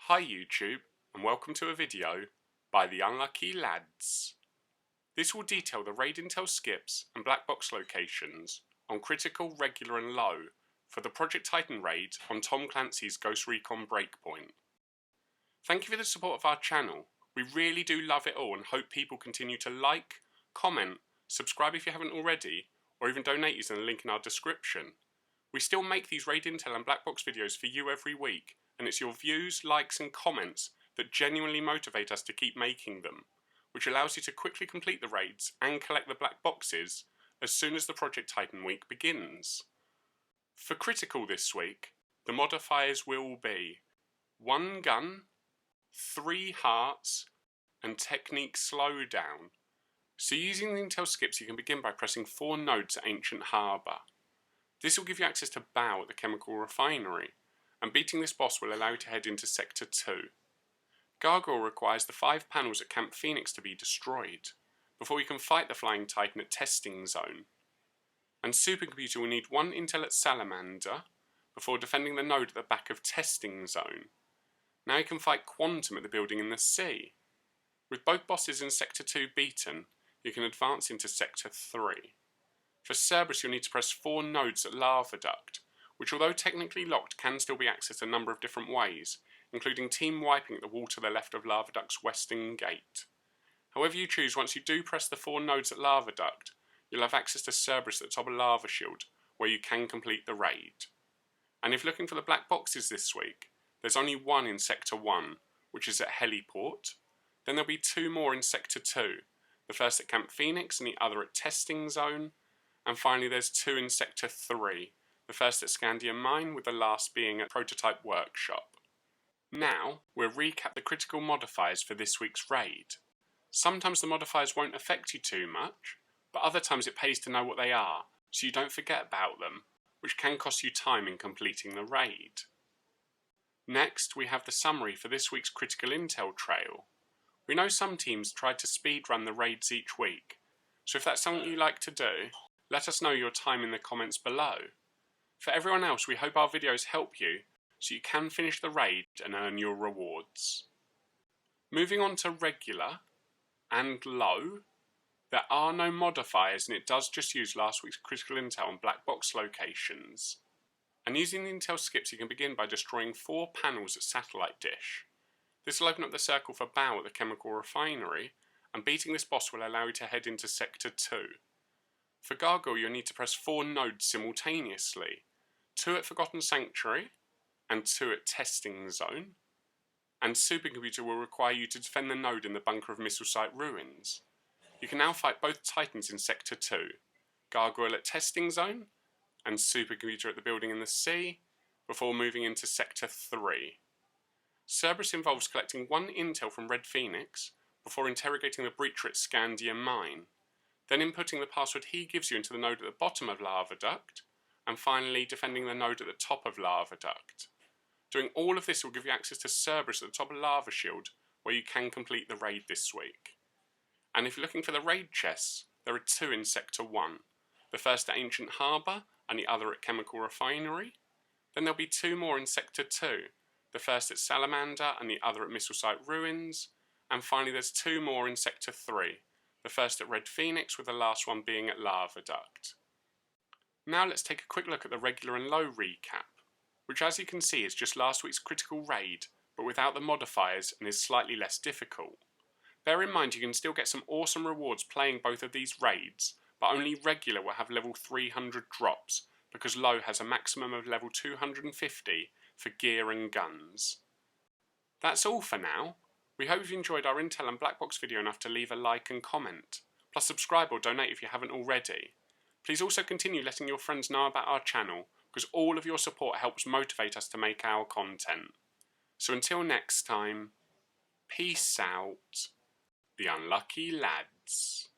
Hi YouTube, and welcome to a video by the Unlucky Lads. This will detail the raid intel skips and black box locations on critical, regular and low for the Project Titan raid on Tom Clancy's Ghost Recon Breakpoint. Thank you for the support of our channel. We really do love it all and hope people continue to like, comment, subscribe if you haven't already, or even donate using the link in our description. We still make these raid intel and black box videos for you every week, and it's your views, likes and comments that genuinely motivate us to keep making them, which allows you to quickly complete the raids and collect the black boxes as soon as the Project Titan week begins. For critical this week, the modifiers will be 1 gun, 3 hearts and technique slowdown. So using the intel skips, you can begin by pressing 4 nodes at Ancient Harbour. This will give you access to Baal at the chemical refinery, and beating this boss will allow you to head into Sector 2. Gargoyle requires the 5 panels at Camp Phoenix to be destroyed, before you can fight the Flying Titan at Testing Zone. And Supercomputer will need 1 intel at Salamander, before defending the node at the back of Testing Zone. Now you can fight Quantum at the building in the sea. With both bosses in Sector 2 beaten, you can advance into Sector 3. For Cerberus you'll need to press 4 nodes at Lava Duct, which although technically locked can still be accessed a number of different ways, including team wiping at the wall to the left of Lava Duct's western gate. However you choose, once you do press the 4 nodes at Lava Duct, you'll have access to Cerberus at the top of Lava Shield, where you can complete the raid. And if looking for the black boxes this week, there's only 1 in Sector 1, which is at Heliport. Then there'll be 2 more in Sector 2, the first at Camp Phoenix and the other at Testing Zone. And finally there's 2 in Sector 3, the first at Scandium Mine with the last being at Prototype Workshop. Now, we'll recap the critical modifiers for this week's raid. Sometimes the modifiers won't affect you too much, but other times it pays to know what they are, so you don't forget about them, which can cost you time in completing the raid. Next, we have the summary for this week's critical intel trail. We know some teams try to speedrun the raids each week, so if that's something you like to do, let us know your time in the comments below. For everyone else, we hope our videos help you, so you can finish the raid and earn your rewards. Moving on to regular and low, there are no modifiers and it does just use last week's critical intel and black box locations. And using the intel skips, you can begin by destroying 4 panels at Satellite Dish. This will open up the circle for Baal at the chemical refinery, and beating this boss will allow you to head into Sector 2. For Gargoyle, you'll need to press 4 nodes simultaneously, 2 at Forgotten Sanctuary, and 2 at Testing Zone. And Supercomputer will require you to defend the node in the bunker of Missile Site Ruins. You can now fight both Titans in Sector 2, Gargoyle at Testing Zone, and Supercomputer at the building in the sea, before moving into Sector 3. Cerberus involves collecting 1 intel from Red Phoenix, before interrogating the breacher at Scandium Mine, then inputting the password he gives you into the node at the bottom of Lava Duct, and finally defending the node at the top of Lava Duct. Doing all of this will give you access to Cerberus at the top of Lava Shield, where you can complete the raid this week. And if you're looking for the raid chests, there are 2 in Sector 1, the first at Ancient Harbour and the other at Chemical Refinery. Then there'll be 2 more in Sector 2, the first at Salamander and the other at Missile Site Ruins. And finally there's 2 more in Sector 3, the first at Red Phoenix with the last one being at Lava Duct. Now let's take a quick look at the regular and low recap, which as you can see is just last week's critical raid, but without the modifiers and is slightly less difficult. Bear in mind you can still get some awesome rewards playing both of these raids, but only regular will have level 300 drops, because low has a maximum of level 250 for gear and guns. That's all for now. We hope you enjoyed our intel and black box video enough to leave a like and comment, plus subscribe or donate if you haven't already. Please also continue letting your friends know about our channel, because all of your support helps motivate us to make our content. So until next time, peace out, the Unlucky Lads.